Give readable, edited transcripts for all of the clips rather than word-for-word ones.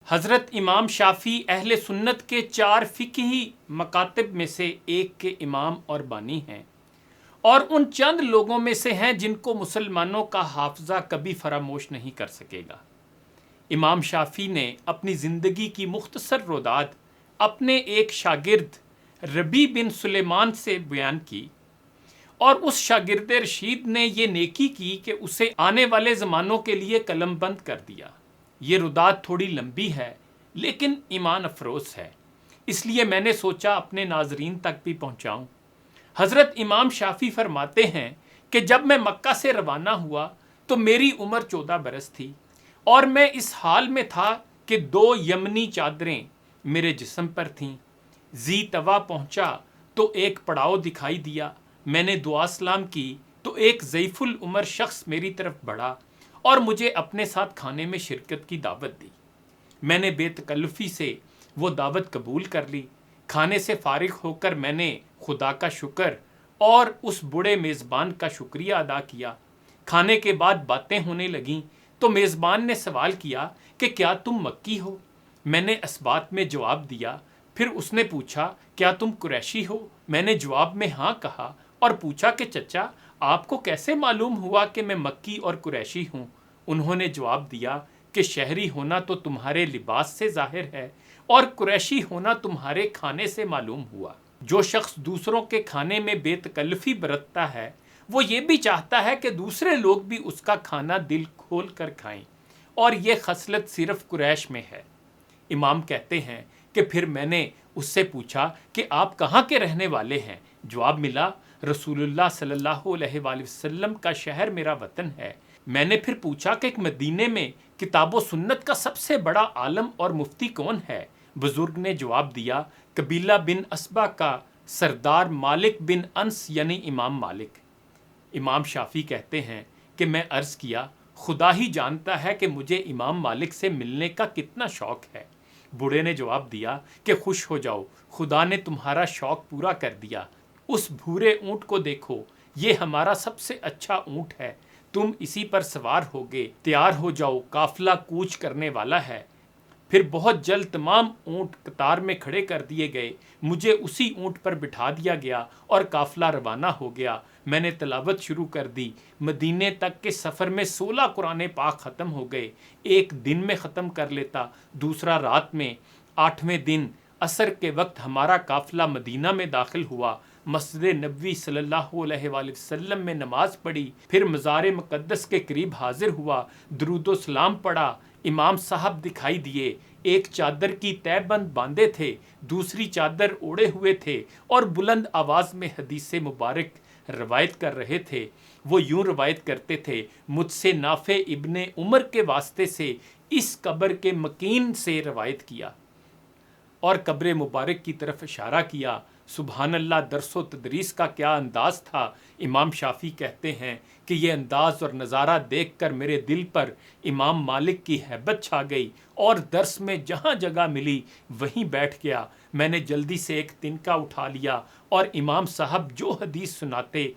حضرت امام شافعی اہل سنت کے 4 فقہی مکاتب میں سے ایک کے امام اور بانی ہیں، اور ان چند لوگوں میں سے ہیں جن کو مسلمانوں کا حافظہ کبھی فراموش نہیں کر سکے گا۔ امام شافعی نے اپنی زندگی کی مختصر روداد اپنے ایک شاگرد ربیع بن سلیمان سے بیان کی، اور اس شاگرد رشید نے یہ نیکی کی کہ اسے آنے والے زمانوں کے لیے قلم بند کر دیا۔ یہ روداد تھوڑی لمبی ہے لیکن ایمان افروز ہے، اس لیے میں نے سوچا اپنے ناظرین تک بھی پہنچاؤں۔ حضرت امام شافعی فرماتے ہیں کہ جب میں مکہ سے روانہ ہوا تو میری عمر 14 برس تھی، اور میں اس حال میں تھا کہ 2 یمنی چادریں میرے جسم پر تھیں۔ زی طوا پہنچا تو ایک پڑاؤ دکھائی دیا، میں نے دعا سلام کی تو ایک ضعیف العمر شخص میری طرف بڑھا اور مجھے اپنے ساتھ کھانے میں شرکت کی دعوت دی۔ میں نے بے تکلفی سے وہ دعوت قبول کر لی۔ کھانے سے فارغ ہو کر میں نے خدا کا شکر اور اس بڑے میزبان کا شکریہ ادا کیا۔ کھانے کے بعد باتیں ہونے لگیں تو میزبان نے سوال کیا کہ کیا تم مکی ہو؟ میں نے اس بات میں جواب دیا۔ پھر اس نے پوچھا کیا تم قریشی ہو؟ میں نے جواب میں ہاں کہا اور پوچھا کہ چچا آپ کو کیسے معلوم ہوا کہ میں مکی اور قریشی ہوں؟ انہوں نے جواب دیا کہ شہری ہونا تو تمہارے لباس سے ظاہر ہے اور قریشی ہونا تمہارے کھانے سے معلوم ہوا۔ جو شخص دوسروں کے کھانے میں بے تکلفی برتتا ہے وہ یہ بھی چاہتا ہے کہ دوسرے لوگ بھی اس کا کھانا دل کھول کر کھائیں، اور یہ خصلت صرف قریش میں ہے۔ امام کہتے ہیں کہ پھر میں نے اس سے پوچھا کہ آپ کہاں کے رہنے والے ہیں؟ جواب ملا رسول اللہ صلی اللہ علیہ وآلہ وسلم کا شہر میرا وطن ہے۔ میں نے پھر پوچھا کہ مدینے میں کتاب و سنت کا سب سے بڑا عالم اور مفتی کون ہے؟ بزرگ نے جواب دیا قبیلہ بن اسبا کا سردار مالک بن انس یعنی امام مالک۔ امام شافعی کہتے ہیں کہ میں عرض کیا خدا ہی جانتا ہے کہ مجھے امام مالک سے ملنے کا کتنا شوق ہے۔ بوڑھے نے جواب دیا کہ خوش ہو جاؤ، خدا نے تمہارا شوق پورا کر دیا۔ اس بھورے اونٹ کو دیکھو، یہ ہمارا سب سے اچھا اونٹ ہے، تم اسی پر سوار ہوگے، تیار ہو جاؤ، قافلہ کوچ کرنے والا ہے۔ پھر بہت جلد تمام اونٹ قطار میں کھڑے کر دیے گئے، مجھے اسی اونٹ پر بٹھا دیا گیا اور قافلہ روانہ ہو گیا۔ میں نے تلاوت شروع کر دی۔ مدینے تک کے سفر میں 16 قرآن پاک ختم ہو گئے، ایک دن میں ختم کر لیتا، دوسرا رات میں۔ 8ویں دن عصر کے وقت ہمارا قافلہ مدینہ میں داخل ہوا، مسجد نبوی صلی اللہ علیہ وآلہ وسلم میں نماز پڑھی، پھر مزار مقدس کے قریب حاضر ہوا، درود و سلام پڑھا۔ امام صاحب دکھائی دیے، ایک چادر کی تہ بند باندھے تھے، دوسری چادر اوڑے ہوئے تھے اور بلند آواز میں حدیث مبارک روایت کر رہے تھے۔ وہ یوں روایت کرتے تھے مجھ سے نافع ابن عمر کے واسطے سے اس قبر کے مکین سے روایت کیا، اور قبر مبارک کی طرف اشارہ کیا۔ سبحان اللہ، درس و تدریس کا کیا انداز تھا۔ امام شافعی کہتے ہیں کہ یہ انداز اور نظارہ دیکھ کر میرے دل پر امام مالک کی ہیبت چھا گئی، اور درس میں جہاں جگہ ملی وہیں بیٹھ گیا۔ میں نے جلدی سے ایک تنکا اٹھا لیا اور امام صاحب جو حدیث سناتے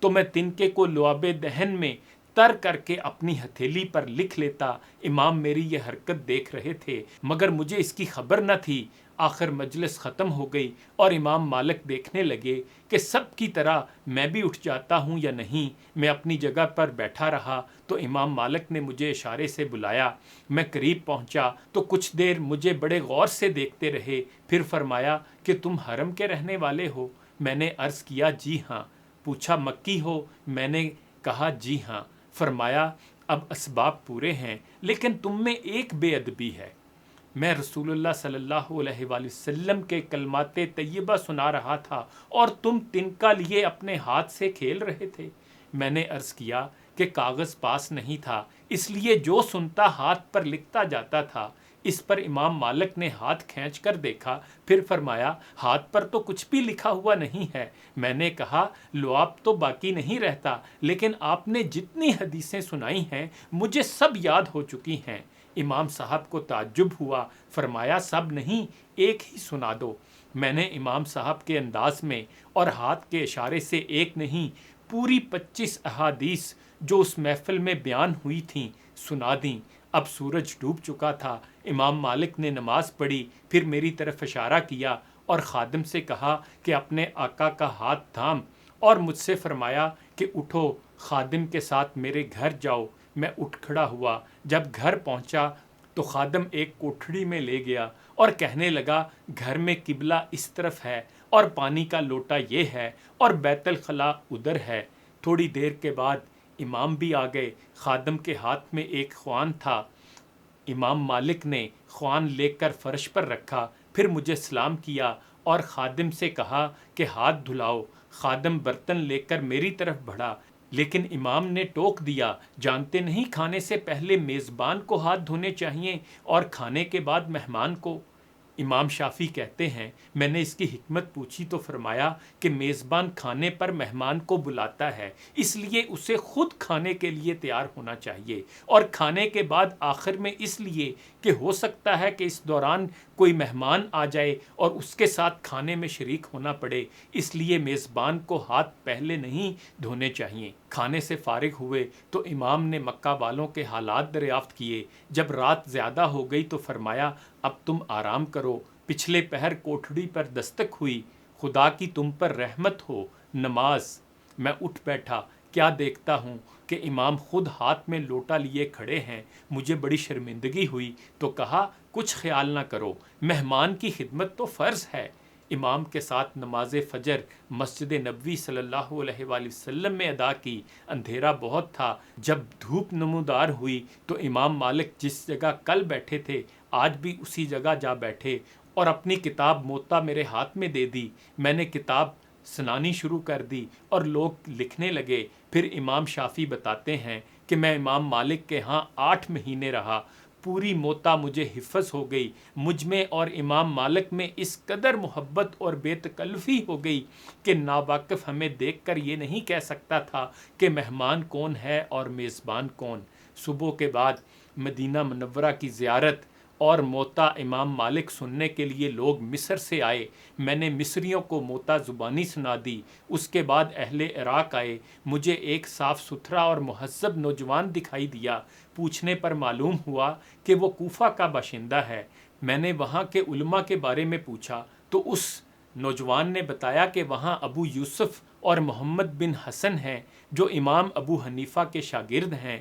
تو میں تنکے کو لعاب دہن میں تر کر کے اپنی ہتھیلی پر لکھ لیتا۔ امام میری یہ حرکت دیکھ رہے تھے مگر مجھے اس کی خبر نہ تھی۔ آخر مجلس ختم ہو گئی اور امام مالک دیکھنے لگے کہ سب کی طرح میں بھی اٹھ جاتا ہوں یا نہیں۔ میں اپنی جگہ پر بیٹھا رہا تو امام مالک نے مجھے اشارے سے بلایا۔ میں قریب پہنچا تو کچھ دیر مجھے بڑے غور سے دیکھتے رہے، پھر فرمایا کہ تم حرم کے رہنے والے ہو؟ میں نے عرض کیا جی ہاں۔ پوچھا مکی ہو؟ میں نے کہا جی ہاں۔ فرمایا اب اسباب پورے ہیں لیکن تم میں ایک بے ادبی ہے۔ میں رسول اللہ صلی اللہ علیہ وآلہ وسلم کے کلمات طیبہ سنا رہا تھا اور تم تنکا لیے اپنے ہاتھ سے کھیل رہے تھے۔ میں نے عرض کیا کہ کاغذ پاس نہیں تھا، اس لیے جو سنتا ہاتھ پر لکھتا جاتا تھا۔ اس پر امام مالک نے ہاتھ کھینچ کر دیکھا، پھر فرمایا ہاتھ پر تو کچھ بھی لکھا ہوا نہیں ہے۔ میں نے کہا لعاب تو باقی نہیں رہتا، لیکن آپ نے جتنی حدیثیں سنائی ہیں مجھے سب یاد ہو چکی ہیں۔ امام صاحب کو تعجب ہوا، فرمایا سب نہیں، ایک ہی سنا دو۔ میں نے امام صاحب کے انداز میں اور ہاتھ کے اشارے سے ایک نہیں پوری 25 احادیث جو اس محفل میں بیان ہوئی تھیں سنا دیں۔ اب سورج ڈوب چکا تھا، امام مالک نے نماز پڑھی، پھر میری طرف اشارہ کیا اور خادم سے کہا کہ اپنے آقا کا ہاتھ تھام، اور مجھ سے فرمایا کہ اٹھو، خادم کے ساتھ میرے گھر جاؤ۔ میں اٹھ کھڑا ہوا۔ جب گھر پہنچا تو خادم ایک کوٹھڑی میں لے گیا اور کہنے لگا، گھر میں قبلہ اس طرف ہے اور پانی کا لوٹا یہ ہے اور بیت الخلاء ادھر ہے۔ تھوڑی دیر کے بعد امام بھی آ گئے۔ خادم کے ہاتھ میں ایک خوان تھا۔ امام مالک نے خوان لے کر فرش پر رکھا، پھر مجھے سلام کیا اور خادم سے کہا کہ ہاتھ دھلاؤ۔ خادم برتن لے کر میری طرف بڑھا، لیکن امام نے ٹوک دیا، جانتے نہیں کھانے سے پہلے میزبان کو ہاتھ دھونے چاہیے اور کھانے کے بعد مہمان کو؟ امام شافعی کہتے ہیں، میں نے اس کی حکمت پوچھی تو فرمایا کہ میزبان کھانے پر مہمان کو بلاتا ہے، اس لیے اسے خود کھانے کے لیے تیار ہونا چاہیے، اور کھانے کے بعد آخر میں اس لیے کہ ہو سکتا ہے کہ اس دوران کوئی مہمان آ جائے اور اس کے ساتھ کھانے میں شریک ہونا پڑے، اس لیے میزبان کو ہاتھ پہلے نہیں دھونے چاہیے۔ کھانے سے فارغ ہوئے تو امام نے مکہ والوں کے حالات دریافت کیے۔ جب رات زیادہ ہو گئی تو فرمایا، اب تم آرام کرو، پچھلے پہر کوٹھڑی پر دستک ہوئی، خدا کی تم پر رحمت ہو، نماز۔ میں اٹھ بیٹھا، کیا دیکھتا ہوں کہ امام خود ہاتھ میں لوٹا لیے کھڑے ہیں۔ مجھے بڑی شرمندگی ہوئی تو کہا، کچھ خیال نہ کرو، مہمان کی خدمت تو فرض ہے۔ امام کے ساتھ نماز فجر مسجد نبوی صلی اللہ علیہ وآلہ وسلم میں ادا کی۔ اندھیرا بہت تھا۔ جب دھوپ نمودار ہوئی تو امام مالک جس جگہ کل بیٹھے تھے آج بھی اسی جگہ جا بیٹھے اور اپنی کتاب موطا میرے ہاتھ میں دے دی۔ میں نے کتاب سنانی شروع کر دی اور لوگ لکھنے لگے۔ پھر امام شافعی بتاتے ہیں کہ میں امام مالک کے ہاں 8 مہینے رہا۔ پوری موطا مجھے حفظ ہو گئی۔ مجھ میں اور امام مالک میں اس قدر محبت اور بے تکلفی ہو گئی کہ ناواقف ہمیں دیکھ کر یہ نہیں کہہ سکتا تھا کہ مہمان کون ہے اور میزبان کون۔ صبح کے بعد مدینہ منورہ کی زیارت اور موطا امام مالک سننے کے لیے لوگ مصر سے آئے۔ میں نے مصریوں کو موطا زبانی سنا دی۔ اس کے بعد اہل عراق آئے۔ مجھے ایک صاف ستھرا اور مہذب نوجوان دکھائی دیا۔ پوچھنے پر معلوم ہوا کہ وہ کوفہ کا باشندہ ہے۔ میں نے وہاں کے علماء کے بارے میں پوچھا تو اس نوجوان نے بتایا کہ وہاں ابو یوسف اور محمد بن حسن ہیں جو امام ابو حنیفہ کے شاگرد ہیں۔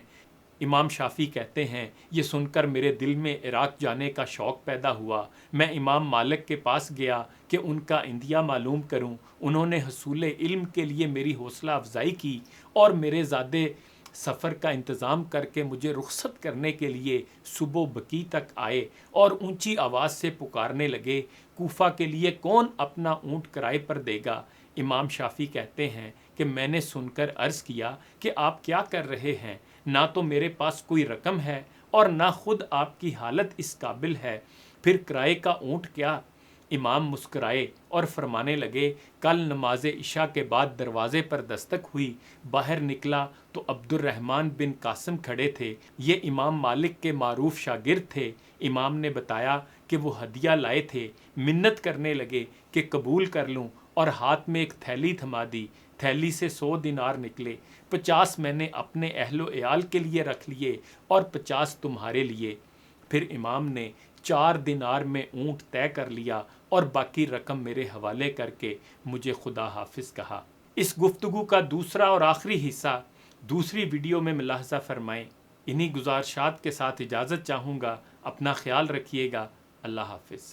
امام شافعی کہتے ہیں، یہ سن کر میرے دل میں عراق جانے کا شوق پیدا ہوا۔ میں امام مالک کے پاس گیا کہ ان کا اندیا معلوم کروں۔ انہوں نے حصول علم کے لیے میری حوصلہ افزائی کی اور میرے زادے سفر کا انتظام کر کے مجھے رخصت کرنے کے لیے صبح بقیع تک آئے اور اونچی آواز سے پکارنے لگے، کوفہ کے لیے کون اپنا اونٹ کرائے پر دے گا؟ امام شافعی کہتے ہیں کہ میں نے سن کر عرض کیا کہ آپ کیا کر رہے ہیں؟ نہ تو میرے پاس کوئی رقم ہے اور نہ خود آپ کی حالت اس قابل ہے، پھر کرائے کا اونٹ کیا؟ امام مسکرائے اور فرمانے لگے، کل نماز عشاء کے بعد دروازے پر دستک ہوئی، باہر نکلا تو عبد الرحمن بن قاسم کھڑے تھے۔ یہ امام مالک کے معروف شاگرد تھے۔ امام نے بتایا کہ وہ ہدیہ لائے تھے۔ منت کرنے لگے کہ قبول کر لوں اور ہاتھ میں ایک تھیلی تھما دی۔ تھیلی سے 100 دینار نکلے۔ 50 میں نے اپنے اہل و عیال کے لیے رکھ لیے اور 50 تمہارے لیے۔ پھر امام نے 4 دینار میں اونٹ طے کر لیا اور باقی رقم میرے حوالے کر کے مجھے خدا حافظ کہا۔ اس گفتگو کا دوسرا اور آخری حصہ دوسری ویڈیو میں ملاحظہ فرمائیں۔ انہی گزارشات کے ساتھ اجازت چاہوں گا۔ اپنا خیال رکھیے گا۔ اللہ حافظ۔